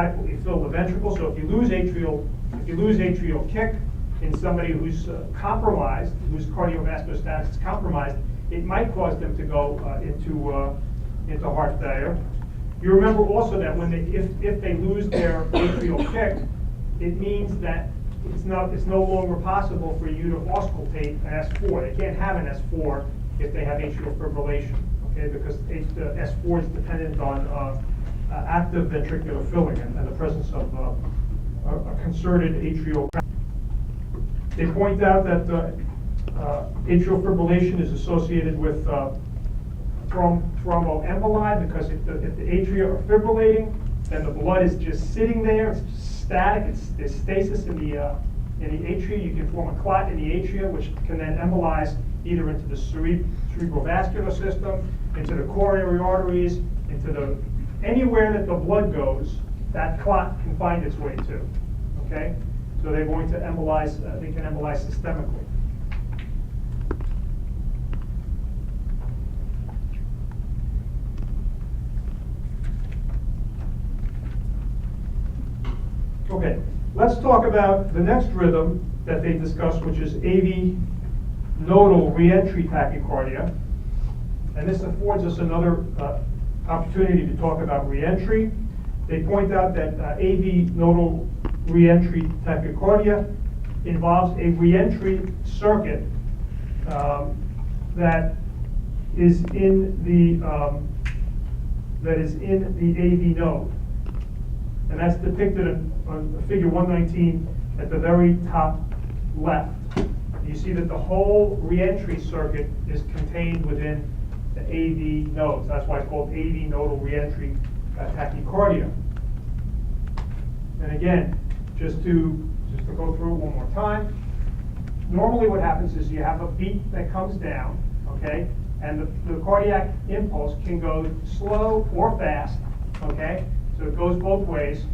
adequately fill the ventricle. So if you lose atrial kick in somebody who's compromised, whose cardiovascular status is compromised, it might cause them to go into heart failure. You remember also that when if they lose their atrial kick, it means that it's no longer possible for you to auscultate an S4. They can't have an S4 if they have atrial fibrillation, okay? Because the S4 is dependent on active ventricular filling and the presence of a concerted atrial. They point out that atrial fibrillation is associated with thromboemboli, because if the atria are fibrillating, then the blood is just sitting there. It's just static. There's stasis in the atria. You can form a clot in the atria, which can then embolize either into the cerebrovascular system, into the coronary arteries, into anywhere that the blood goes. That clot can find its way to. Okay, so they're going to embolize. They can embolize systemically. Okay, let's talk about the next rhythm that they discuss, which is AV nodal reentry tachycardia. And this affords us another opportunity to talk about reentry. They point out that AV nodal reentry tachycardia involves a reentry circuit that is in the AV node. And that's depicted on figure 119 at the very top left. You see that the whole reentry circuit is contained within the AV nodes. That's why it's called AV nodal reentry tachycardia. And again, just to go through it one more time, normally what happens is you have a beat that comes down, okay, and the cardiac impulse can go slow or fast, okay? So it goes both ways,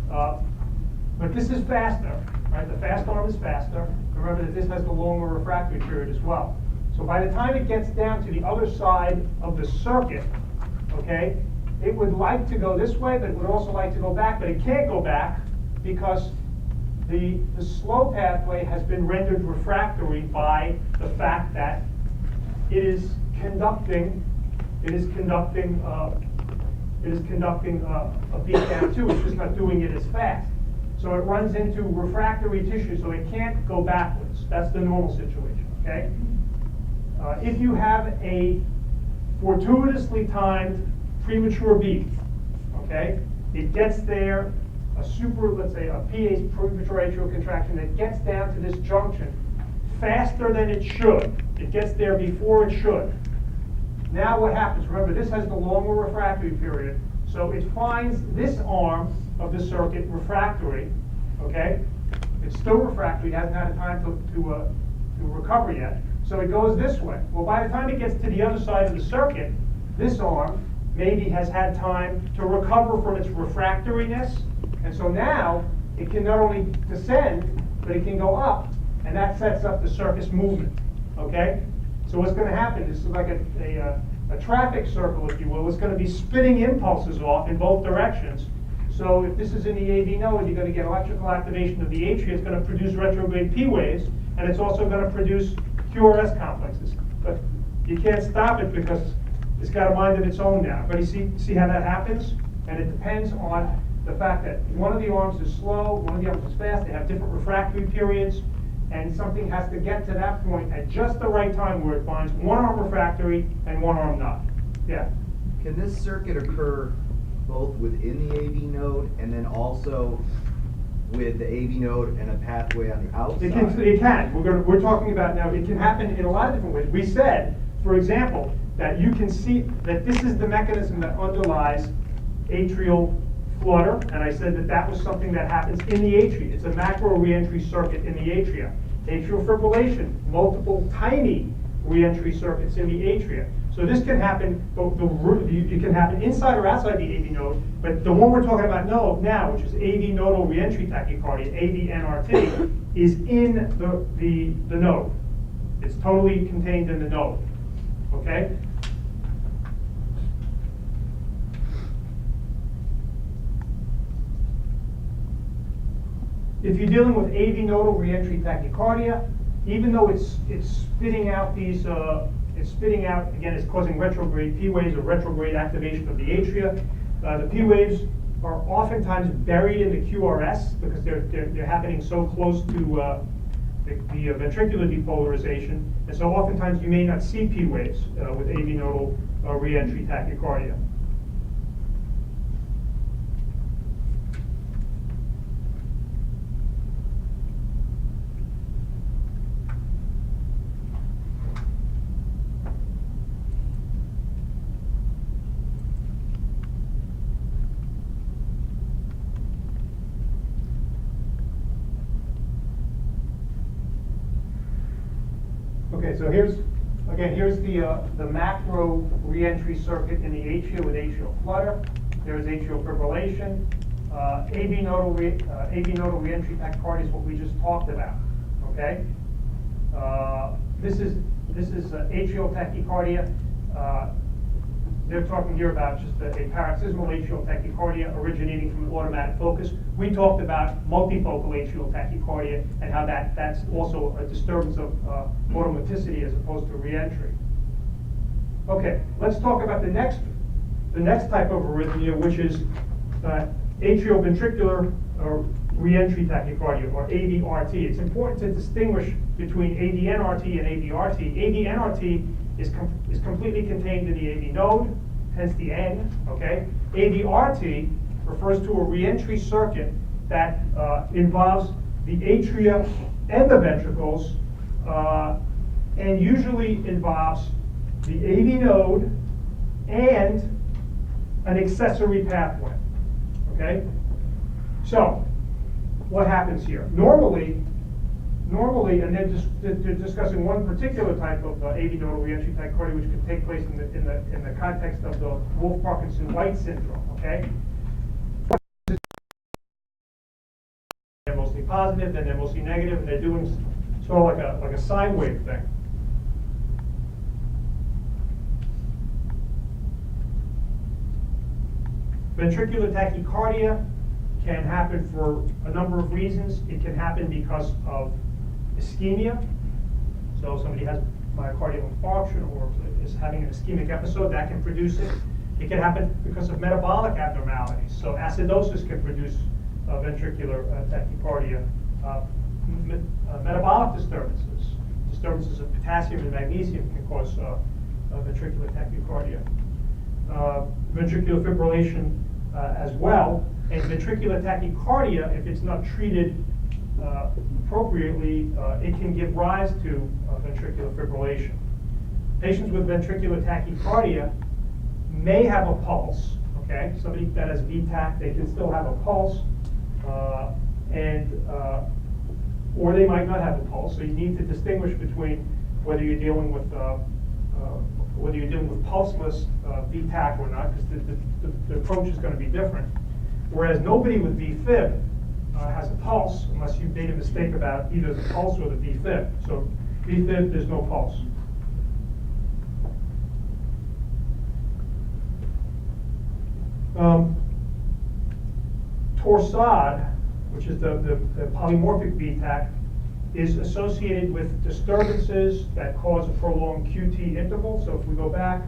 but this is faster, right? The fast arm is faster. Remember that this has the longer refractory period as well. So by the time it gets down to the other side of the circuit, okay, it would like to go this way, but it would also like to go back, but it can't go back because the slow pathway has been rendered refractory by the fact that it is conducting a beat down too. It's just not doing it as fast. So it runs into refractory tissue, so it can't go backwards. That's the normal situation, okay? If you have a fortuitously timed premature beat, okay, it gets there, let's say a PA's premature atrial contraction that gets down to this junction faster than it should. It gets there before it should. Now what happens? Remember, this has the longer refractory period, so it finds this arm of the circuit refractory, okay? It's still refractory, it hasn't had time to recover yet, so it goes this way. Well, by the time it gets to the other side of the circuit, this arm maybe has had time to recover from its refractoriness, and so now it can not only descend, but it can go up, and that sets up the circus movement, okay? So what's going to happen is like a traffic circle, if you will. It's going to be spitting impulses off in both directions. So if this is in the AV node, you're going to get electrical activation of the atria. It's going to produce retrograde P waves, and it's also going to produce QRS complexes. But you can't stop it because it's got a mind of its own now. But you see how that happens? And it depends on the fact that one of the arms is slow, one of the arms is fast. They have different refractory periods. And something has to get to that point at just the right time where it finds one arm refractory and one arm not. Yeah? Can this circuit occur both within the AV node and then also with the AV node and a pathway on the outside? It can. We're talking about now, it can happen in a lot of different ways. We said, for example, that you can see that this is the mechanism that underlies atrial flutter, and I said that was something that happens in the atria. It's a macro reentry circuit in the atria. Atrial fibrillation, multiple tiny reentry circuits in the atria. So this can happen, it can happen inside or outside the AV node, but the one we're talking about now, which is AV nodal reentry tachycardia, AV-NRT, is in the node. It's totally contained in the node, okay? If you're dealing with AV nodal reentry tachycardia, even though it's spitting out these, again, it's causing retrograde P waves or retrograde activation of the atria. The P waves are oftentimes buried in the QRS because they're happening so close to the ventricular depolarization, and so oftentimes you may not see P waves with AV nodal reentry tachycardia. Okay, so here's the macro reentry circuit in the atria with atrial flutter. There's atrial fibrillation. AV nodal reentry tachycardia is what we just talked about. Okay, this is atrial tachycardia. They're talking here about just a paroxysmal atrial tachycardia originating from an automatic focus. We talked about multifocal atrial tachycardia and how that's also a disturbance of automaticity as opposed to reentry. Okay, let's talk about the next type of arrhythmia, which is atrioventricular reentry tachycardia, or AVRT. It's important to distinguish between AVNRT and AVRT. AVNRT is completely contained in the AV node, hence the N, okay? AVRT refers to a reentry circuit that involves the atria and the ventricles, and usually involves the AV node and an accessory pathway, okay? So, what happens here? Normally, and they're discussing one particular type of AV nodal reentry tachycardia, which could take place in the context of the Wolff-Parkinson-White syndrome. Okay, they're mostly positive, then they're mostly negative, and they're doing sort of like a sine wave thing. Ventricular tachycardia can happen for a number of reasons. It can happen because of ischemia. So somebody has myocardial infarction or is having an ischemic episode, that can produce it. It can happen because of metabolic abnormalities. So acidosis can produce ventricular tachycardia. Metabolic disturbances of potassium and magnesium can cause ventricular tachycardia. Ventricular fibrillation as well. And ventricular tachycardia, if it's not treated appropriately, it can give rise to ventricular fibrillation. Patients with ventricular tachycardia may have a pulse, okay? Somebody that has VTAC, they can still have a pulse, or they might not have a pulse. So you need to distinguish between whether you're dealing with pulseless VTAC or not, because the approach is going to be different. Whereas nobody with VFib has a pulse unless you've made a mistake about either the pulse or the VFib. So VFib, there's no pulse. Torsade, which is the polymorphic VTAC, is associated with disturbances that cause a prolonged QT interval. So if we go back,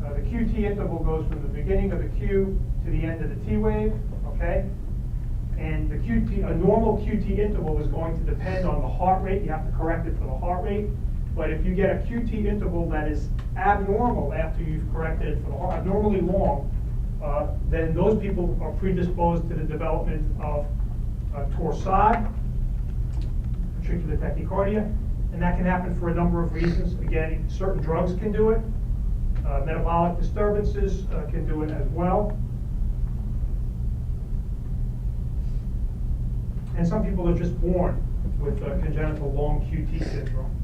the QT interval goes from the beginning of the Q to the end of the T wave, okay? And a normal QT interval is going to depend on the heart rate. You have to correct it for the heart rate. But if you get a QT interval that is abnormal after you've corrected it for the heart, abnormally long, then those people are predisposed to the development of torsade, ventricular tachycardia, and that can happen for a number of reasons. Again, certain drugs can do it. Metabolic disturbances can do it as well. And some people are just born with congenital long QT syndrome.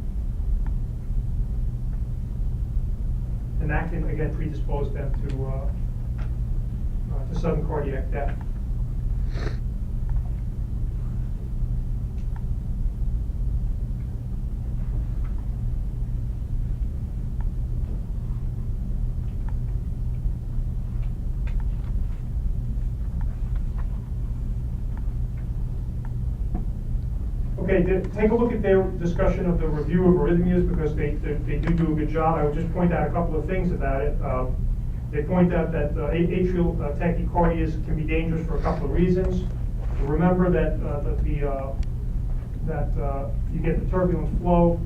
And that can, again, predispose them to sudden cardiac death. Okay, take a look at their discussion of the review of arrhythmias, because they do a good job. I would just point out a couple of things about it. They point out that atrial tachycardias can be dangerous for a couple of reasons. Remember that you get the turbulent flow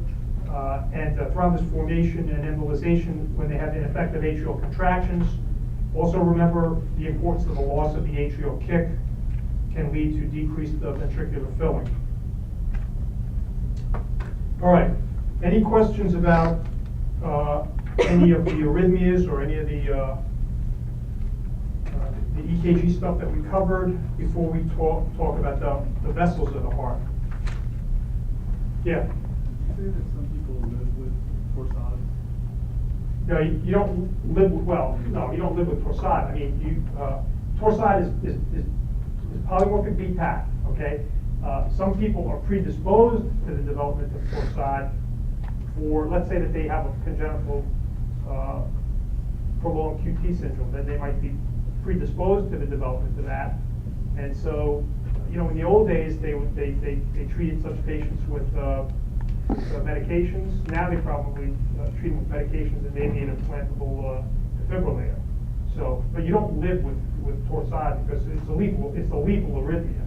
and thrombus formation and embolization when they have ineffective atrial contractions. Also remember the importance of the loss of the atrial kick can lead to decreased ventricular filling. All right, any questions about any of the arrhythmias or any of the EKG stuff that we covered before we talk about the vessels of the heart? Yeah? Did you say that some people live with torsades? No, you don't live with, well, no, you don't live with torsade. I mean, torsade is polymorphic BTAC, okay? Some people are predisposed to the development of torsade for, let's say that they have a congenital prolonged QT syndrome, then they might be predisposed to the development of that. And so, you know, in the old days, they treated such patients with medications. Now they probably treat them with medications and maybe an implantable defibrillator. So, but you don't live with torsade because it's a lethal arrhythmia,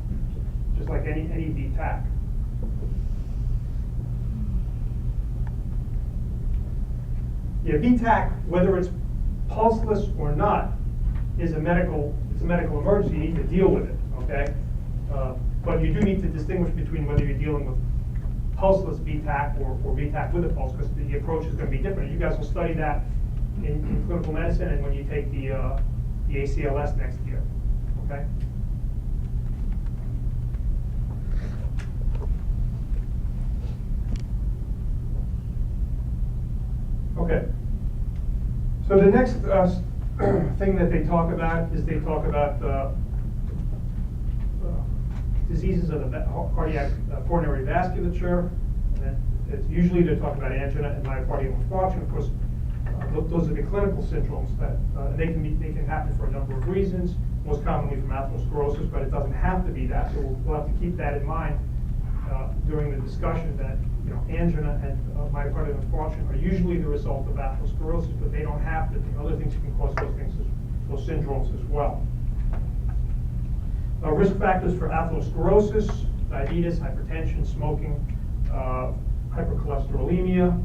just like any VTAC. Yeah, VTAC, whether it's pulseless or not, is a medical emergency. You need to deal with it, okay? But you do need to distinguish between whether you're dealing with pulseless VTAC or VTAC with a pulse, because the approach is going to be different. You guys will study that in clinical medicine and when you take the ACLS next year, okay? Okay. So the next thing that they talk about is diseases of the cardiac coronary vasculature. And it's usually they talk about angina and myocardial infarction. Of course, those are the clinical syndromes that they can happen for a number of reasons. Most commonly from atherosclerosis, but it doesn't have to be that. So we'll have to keep that in mind during the discussion that angina and myocardial infarction are usually the result of atherosclerosis, but they don't have to be. Other things can cause those syndromes as well. Risk factors for atherosclerosis: diabetes, hypertension, smoking, hypercholesterolemia,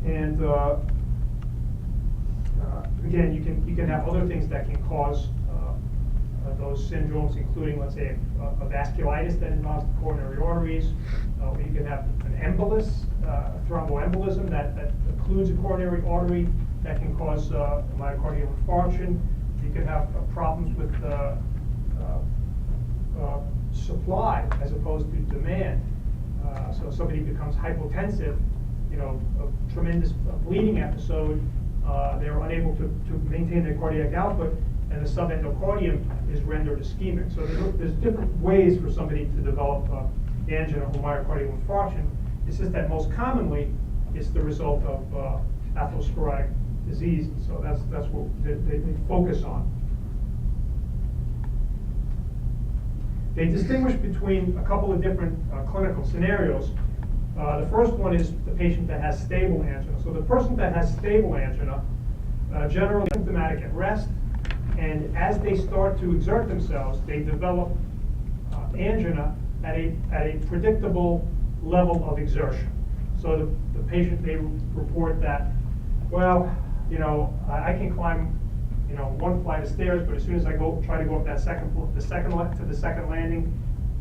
and again, you can have other things that can cause those syndromes, including, let's say, a vasculitis that involves the coronary arteries. You can have an embolus, thromboembolism that occludes a coronary artery that can cause myocardial infarction. You can have problems with supply as opposed to demand. So if somebody becomes hypotensive, a tremendous bleeding episode, they're unable to maintain their cardiac output, and the subendocardium is rendered ischemic. So there's different ways for somebody to develop angina or myocardial infarction. It's just that most commonly it's the result of atherosclerotic disease. So that's what they focus on. They distinguish between a couple of different clinical scenarios. The first one is the patient that has stable angina. So the person that has stable angina generally symptomatic at rest, and as they start to exert themselves, they develop angina at a predictable level of exertion. So the patient may report that, well, I can climb, one flight of stairs, but as soon as I try to go up that the second landing,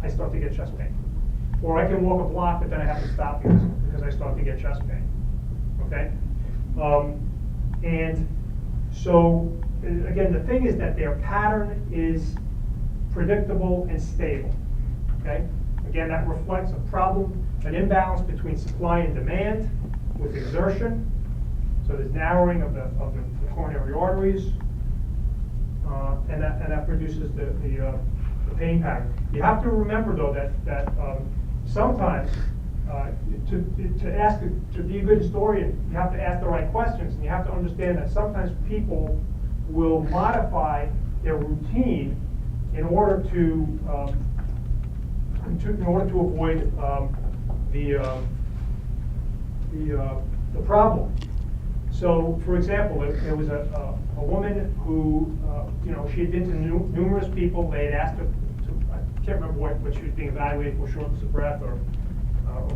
I start to get chest pain. Or I can walk a block, but then I have to stop because I start to get chest pain. Okay, and so again, the thing is that their pattern is predictable and stable. Okay, again, that reflects a problem, an imbalance between supply and demand with exertion. So there's narrowing of the coronary arteries, and that produces the pain pattern. You have to remember though that sometimes to be a good historian, you have to ask the right questions, and you have to understand that sometimes people will modify their routine in order to in order to avoid the problem. So, for example, there was a woman who, she had been to numerous people. They had asked her to, I can't remember what she was being evaluated for, shortness of breath or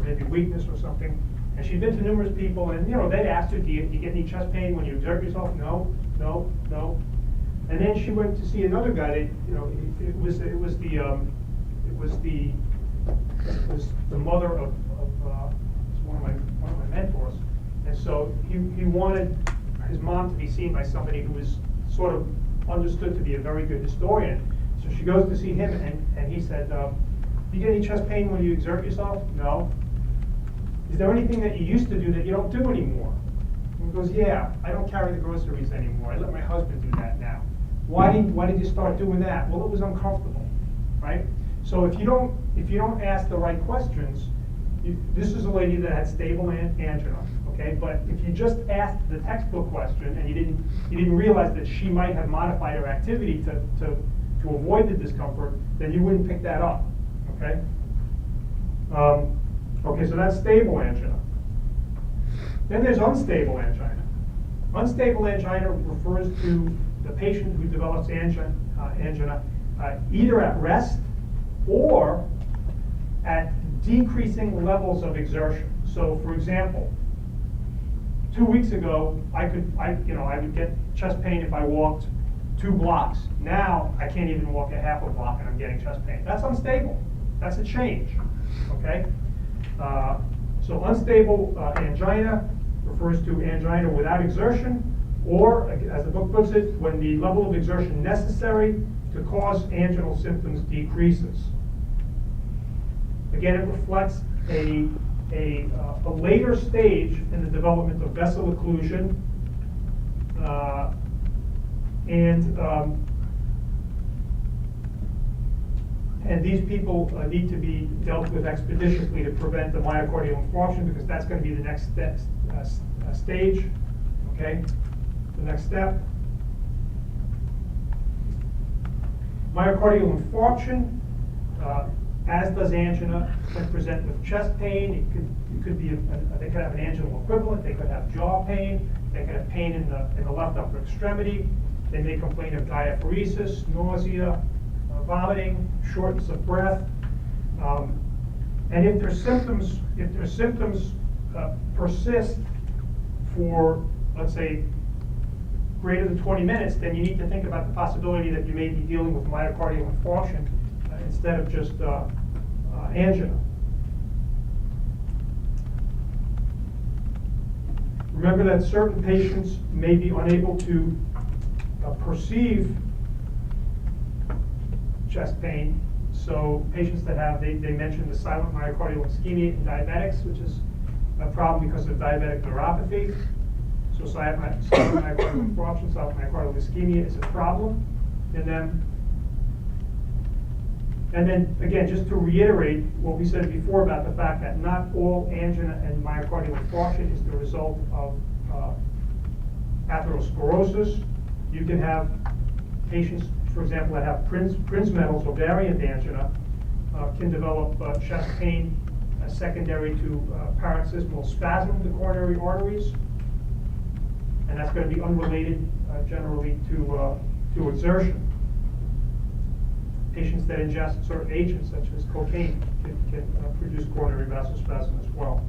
maybe weakness or something. And she'd been to numerous people, and they'd asked her, do you get any chest pain when you exert yourself? No, no, no. And then she went to see another guy. It was the mother of one of my mentors, and so he wanted his mom to be seen by somebody who was sort of understood to be a very good historian. So she goes to see him, and he said, "Do you get any chest pain when you exert yourself?" "No." "Is there anything that you used to do that you don't do anymore?" And he goes, "Yeah, I don't carry the groceries anymore. I let my husband do that now." Why did you start doing that?" "Well, it was uncomfortable," right? So if you don't ask the right questions, this is a lady that had stable angina, okay? But if you just asked the textbook question and you didn't realize that she might have modified her activity to avoid the discomfort, then you wouldn't pick that up, okay? Okay, so that's stable angina. Then there's unstable angina. Unstable angina refers to the patient who develops angina either at rest or at decreasing levels of exertion. So, for example, 2 weeks ago, I would get chest pain if I walked 2 blocks. Now I can't even walk a half a block and I'm getting chest pain. That's unstable. That's a change. Okay. So unstable angina refers to angina without exertion, or, as the book puts it, when the level of exertion necessary to cause anginal symptoms decreases. Again, it reflects a later stage in the development of vessel occlusion, and these people need to be dealt with expeditiously to prevent the myocardial infarction, because that's going to be the next stage, okay? The next step. Myocardial infarction, as does angina, can present with chest pain. It could be they could have an anginal equivalent. They could have jaw pain. They could have pain in the left upper extremity. They may complain of diaphoresis, nausea, vomiting, shortness of breath, and if their symptoms persist for, let's say, greater than 20 minutes, then you need to think about the possibility that you may be dealing with myocardial infarction instead of just angina. Remember that certain patients may be unable to perceive chest pain. So patients that have, they mentioned the silent myocardial ischemia in diabetics, which is a problem because of diabetic neuropathy. So silent myocardial infarction, silent myocardial ischemia is a problem in them. And then, again, just to reiterate what we said before about the fact that not all angina and myocardial infarction is the result of atherosclerosis. You can have patients, for example, that have Prinzmetal's or variant angina, can develop chest pain secondary to paroxysmal spasm of the coronary arteries, and that's going to be unrelated generally to exertion. Patients that ingest certain agents, such as cocaine, can produce coronary vasospasm as well.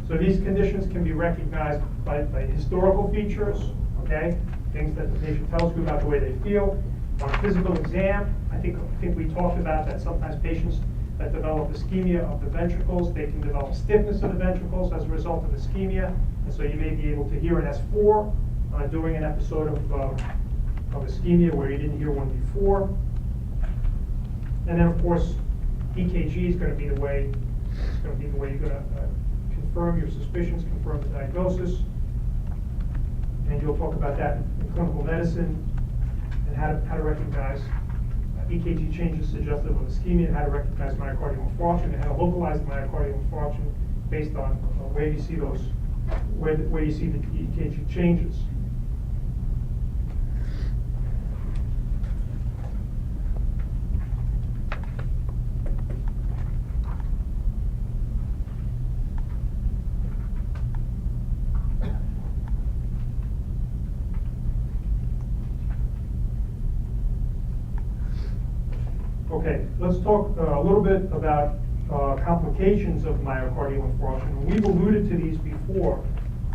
So these conditions can be recognized by historical features, okay? Things that the patient tells you about the way they feel. On a physical exam, I think we talked about that sometimes patients that develop ischemia of the ventricles, they can develop stiffness of the ventricles as a result of ischemia. And so you may be able to hear an S4 during an episode of ischemia where you didn't hear one before. And then, of course, EKG is going to be the way. It's going to be the way you're going to confirm your suspicions, confirm the diagnosis. and you'll talk about that in clinical medicine, and how to recognize EKG changes suggestive of ischemia, and how to recognize myocardial infarction, and how to localize myocardial infarction based on where you see those, where you see the EKG changes. Okay, let's talk a little bit about complications of myocardial infarction. We've alluded to these before,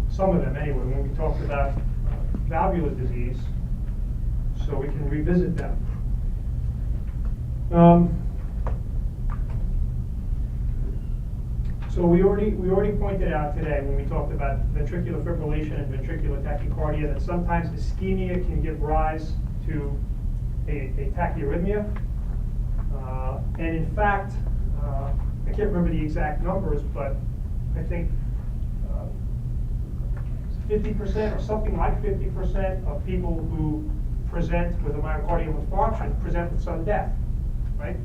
some of them anyway, when we talked about valvular disease, so we can revisit them. So we already pointed out today when we talked about ventricular fibrillation and ventricular tachycardia that sometimes ischemia can give rise to a tachyarrhythmia. And in fact, I can't remember the exact numbers, but I think 50% or something like 50% of people who present with a myocardial infarction present with sudden death, right?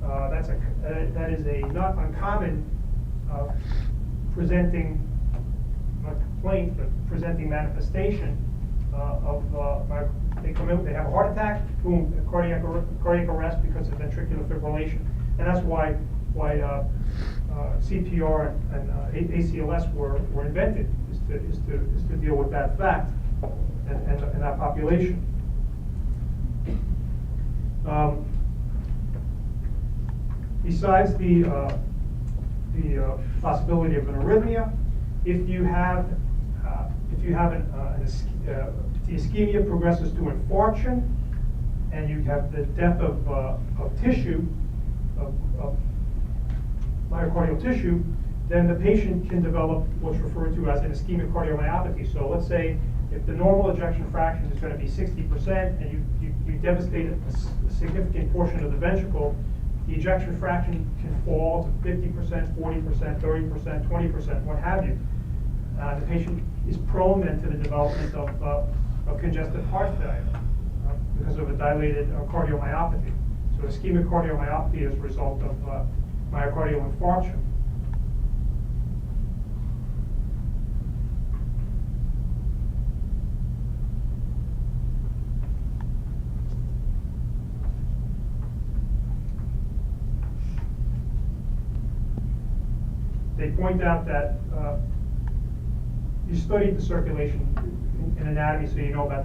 That is a not uncommon presenting, not complaint, but presenting manifestation they come in, they have a heart attack, boom, cardiac arrest because of ventricular fibrillation, and that's why CPR and ACLS were invented, is to deal with that fact and that population. Besides the possibility of an arrhythmia, if you have the ischemia progresses to infarction, and you have the death of tissue, of myocardial tissue, then the patient can develop what's referred to as an ischemic cardiomyopathy. So let's say if the normal ejection fraction is going to be 60%, and you devastate a significant portion of the ventricle, the ejection fraction can fall to 50%, 40%, 30%, 20%, what have you. The patient is prone then to the development of congestive heart failure because of a dilated cardiomyopathy. So ischemic cardiomyopathy is a result of myocardial infarction. They point out that you studied the circulation in anatomy, so you know about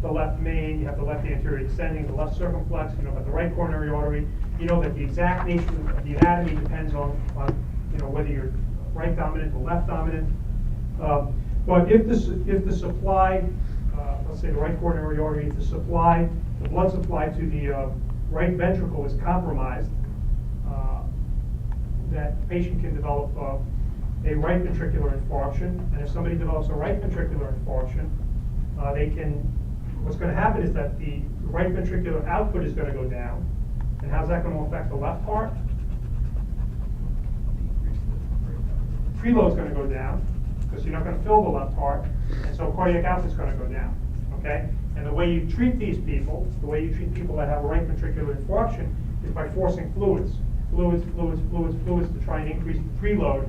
the left main, you have the left anterior descending, the left circumflex, you know about the right coronary artery. You know that the exact nature of the anatomy depends on whether you're right dominant or left dominant. But if the supply, let's say the right coronary artery, if the blood supply to the right ventricle is compromised, that patient can develop a right ventricular infarction, and if somebody develops a right ventricular infarction, what's going to happen is that the right ventricular output is going to go down, and how's that going to affect the left heart? Preload is going to go down, because you're not going to fill the left heart, and so cardiac output is going to go down, okay? And the way you treat these people, the way you treat people that have a right ventricular infarction is by forcing fluids to try and increase the preload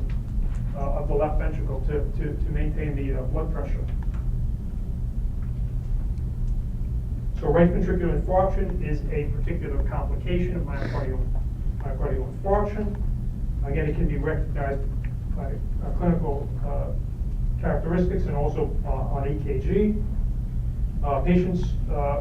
of the left ventricle to maintain the blood pressure. So right ventricular infarction is a particular complication of myocardial infarction. Again, it can be recognized by clinical characteristics and also on EKG. Patients,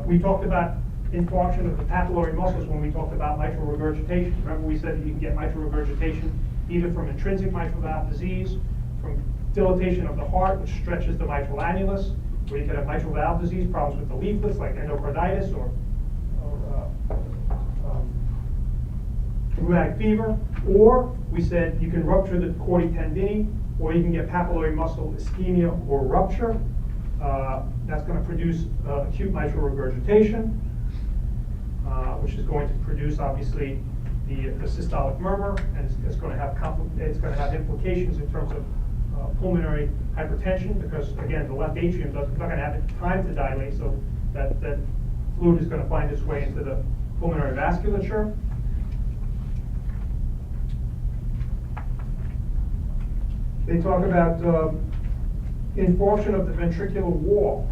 we talked about infarction of the papillary muscles when we talked about mitral regurgitation. Remember we said that you can get mitral regurgitation either from intrinsic mitral valve disease, from dilatation of the heart, which stretches the mitral annulus, or you could have mitral valve disease, problems with the leaflets like endocarditis or rheumatic fever, or we said you can rupture the chordae tendineae, or you can get papillary muscle ischemia or rupture. That's going to produce acute mitral regurgitation, which is going to produce obviously the systolic murmur, and it's going to have implications in terms pulmonary hypertension, because again, the left atrium is not going to have time to dilate, so that fluid is going to find its way into the pulmonary vasculature. They talk about infarction of the ventricular wall.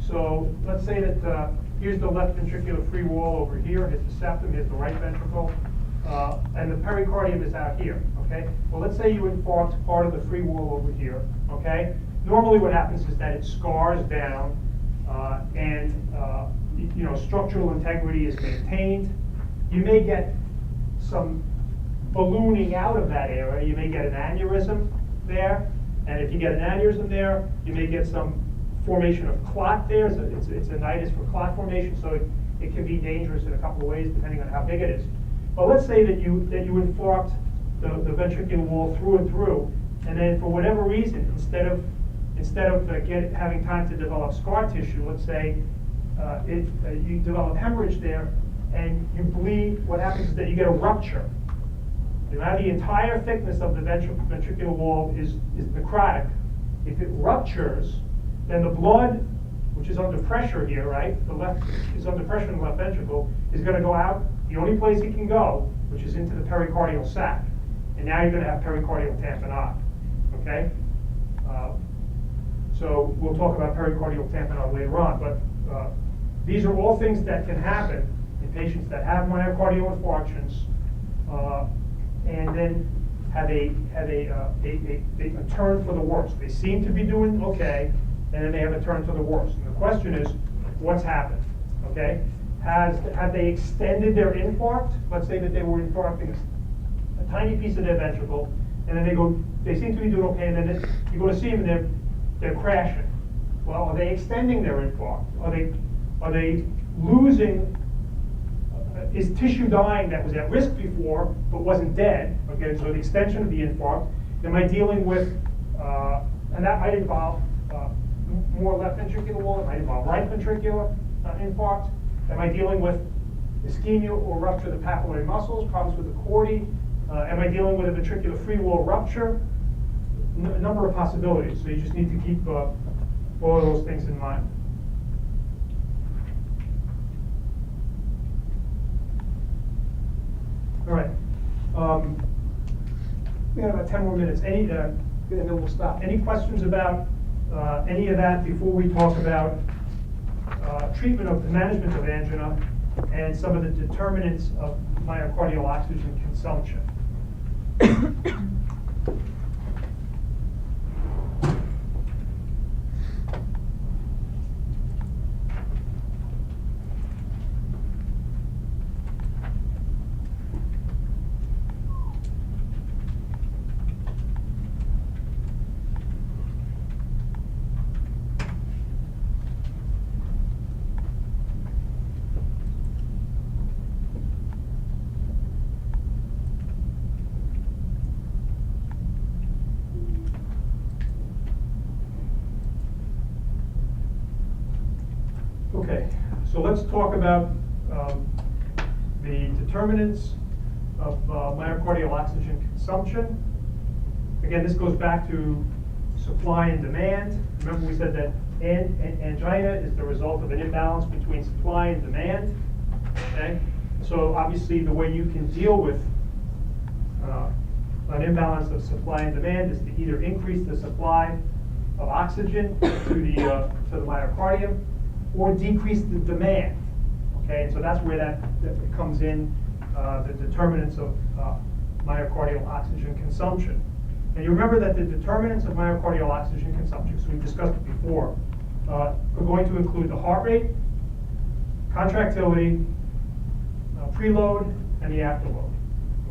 So let's say that here's the left ventricular free wall over here, here's the septum, here's the right ventricle, and the pericardium is out here, okay? Well, let's say you infarct part of the free wall over here, okay? Normally what happens is that it scars down and you know, structural integrity is maintained. You may get some ballooning out of that area. You may get an aneurysm there, and if you get an aneurysm there, you may get some formation of clot there. So it's a nidus for clot formation, so it can be dangerous in a couple of ways depending on how big it is. But let's say that you infarct the ventricular wall through and through, and then for whatever reason, instead of having time to develop scar tissue, let's say you develop hemorrhage there, and you bleed. What happens is that you get a rupture. Now the entire thickness of the ventricular wall is necrotic. If it ruptures, then the blood, which is under pressure here, right? The left is under pressure in the left ventricle, is going to go out the only place it can go, which is into the pericardial sac. And now you're going to have pericardial tamponade, okay? So we'll talk about pericardial tamponade later on, but these are all things that can happen in patients that have myocardial infarctions and then have a turn for the worse. They seem to be doing okay, and then they have a turn to the worse. And the question is, what's happened? Okay, have they extended their infarct? Let's say that they were infarcting a tiny piece of their ventricle, and then they seem to be doing okay, and then you go to see them, and they're crashing. Well, are they extending their infarct? Are they losing? Is tissue dying that was at risk before but wasn't dead? Okay, so the extension of the infarct. Am I dealing with, and that might involve more left ventricular wall, it might involve right ventricular infarct. Am I dealing with ischemia or rupture of the papillary muscles, problems with the chordae? Am I dealing with a ventricular free wall rupture? A number of possibilities, so you just need to keep all of those things in mind. All right. We have about 10 more minutes. And then we'll stop. Any questions about any of that before we talk about treatment of the management of angina and some of the determinants of myocardial oxygen consumption? Okay, so let's talk about the determinants of myocardial oxygen consumption. Again, this goes back to supply and demand. Remember we said that angina is the result of an imbalance between supply and demand. Okay, so obviously the way you can deal with an imbalance of supply and demand is to either increase the supply of oxygen to the myocardium, or decrease the demand. Okay, and so that's where that comes in, the determinants of myocardial oxygen consumption. And you remember that the determinants of myocardial oxygen consumption, so we discussed it before, are going to include the heart rate, contractility, preload, and the afterload.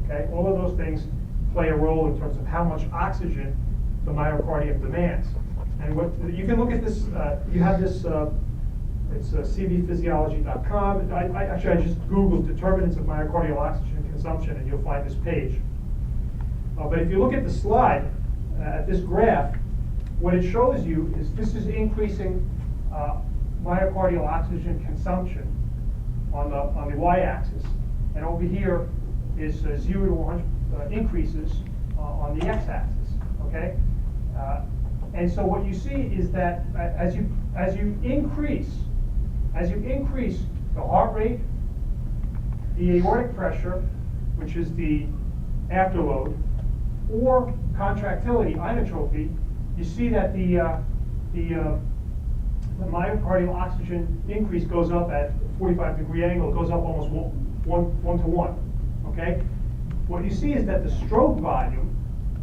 Okay, all of those things play a role in terms of how much oxygen the myocardium demands. And what you can look at this, you have this. It's cvphysiology.com. I just Googled determinants of myocardial oxygen consumption, and you'll find this page. But if you look at the slide, at this graph, what it shows you is this is increasing myocardial oxygen consumption on the y-axis, and over here is 0 to increases on the x-axis, okay? And so what you see is that as you increase the heart rate, the aortic pressure, which is the afterload, or contractility, inotropy, you see that the myocardial oxygen increase goes up at 45-degree angle. It goes up almost one to one. Okay. What you see is that the stroke volume,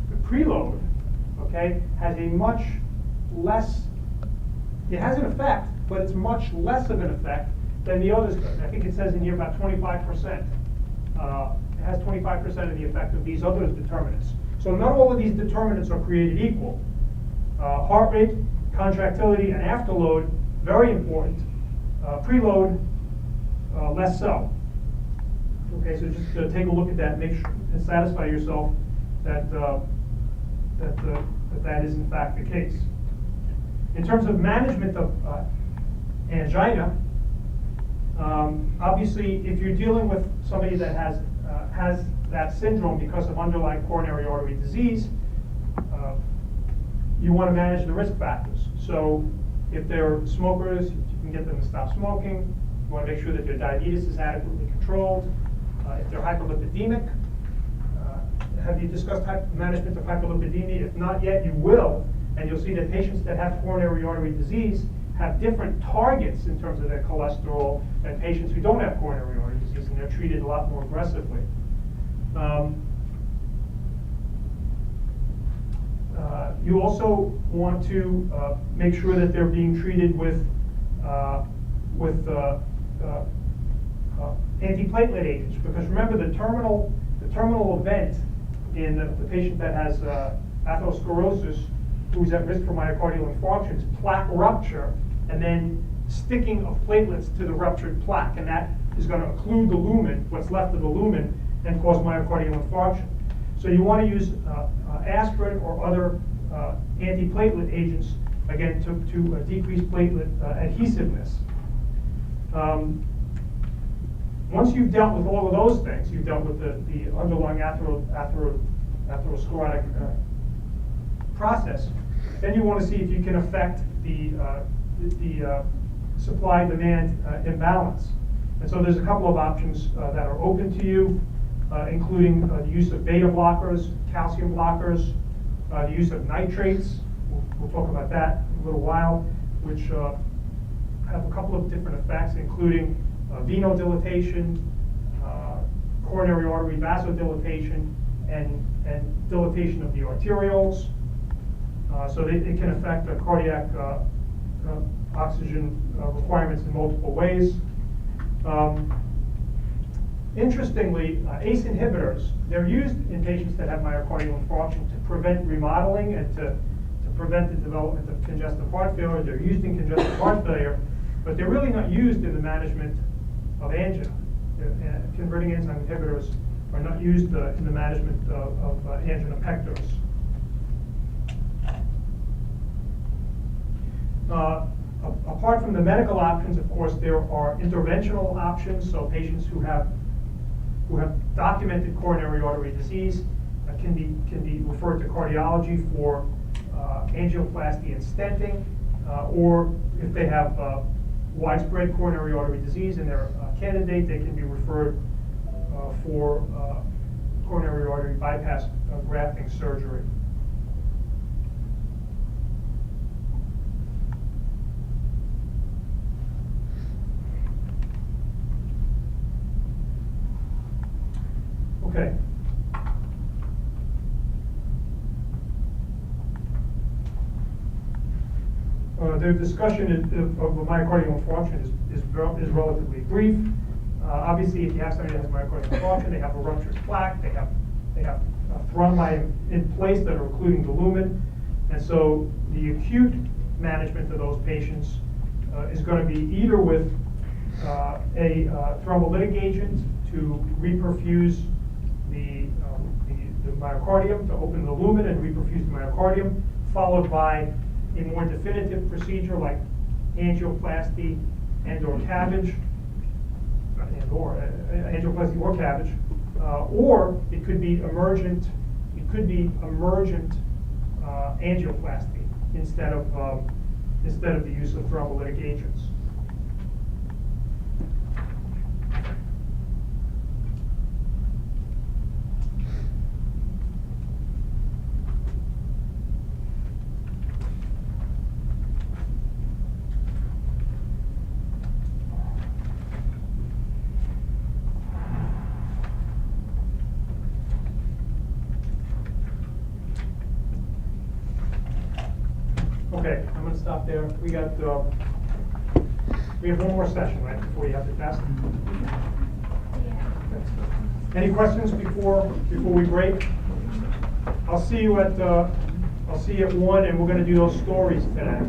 the preload, okay, has a much less. It has an effect, but it's much less of an effect than the others does. I think it says in here about 25%. It has 25% of the effect of these other determinants. So not all of these determinants are created equal. Heart rate, contractility, and afterload, very important. Preload, less so. Okay, so just take a look at that, make sure and satisfy yourself that that is in fact the case. In terms of management of angina, obviously, if you're dealing with somebody that has that syndrome because of underlying coronary artery disease, you want to manage the risk factors. So if they're smokers, you can get them to stop smoking. You want to make sure that their diabetes is adequately controlled. If they're hyperlipidemic, have you discussed management of hyperlipidemia? If not yet, you will. And you'll see that patients that have coronary artery disease have different targets in terms of their cholesterol than patients who don't have coronary artery disease, and they're treated a lot more aggressively. You also want to make sure that they're being treated with antiplatelet agents, because remember the terminal event in the patient that has atherosclerosis, who's at risk for myocardial infarction, is plaque rupture and then sticking of platelets to the ruptured plaque, and that is going to occlude the lumen, what's left of the lumen, and cause myocardial infarction. So you want to use aspirin or other antiplatelet agents, again, to decrease platelet adhesiveness. Once you've dealt with all of those things, you've dealt with the underlying atherosclerotic process, then you want to see if you can affect the supply-demand imbalance. And so there's a couple of options that are open to you, including the use of beta blockers, calcium blockers, the use of nitrates. We'll talk about that in a little while, which have a couple of different effects, including venodilatation, coronary artery vasodilatation, and dilatation of the arterioles. So it can affect the cardiac oxygen requirements in multiple ways. Interestingly, ACE inhibitors, they're used in patients that have myocardial infarction to prevent remodeling and to prevent the development of congestive heart failure. They're used in congestive heart failure, but they're really not used in the management of angina. Converting enzyme inhibitors are not used in the management of angina pectoris. Apart from the medical options, of course, there are interventional options. So patients who have documented coronary artery disease can be referred to cardiology for angioplasty and stenting, or if they have widespread coronary artery disease and they're a candidate, they can be referred for coronary artery bypass grafting surgery. Okay. The discussion of the myocardial infarction is relatively brief. Obviously, if you have somebody that has myocardial infarction, they have a ruptured plaque, they have thrombi in place that are occluding the lumen, and so the acute management of those patients is going to be either with a thrombolytic agent to reperfuse the myocardium, to open the lumen and reperfuse the myocardium, followed by a more definitive procedure like angioplasty and/or cabbage, angioplasty or cabbage, Or it could be emergent, angioplasty instead of the use of thrombolytic agents. Okay, I'm gonna stop there. We have one more session, right, before you have the test? Any questions before we break? I'll see you at 1, and we're gonna do those stories today.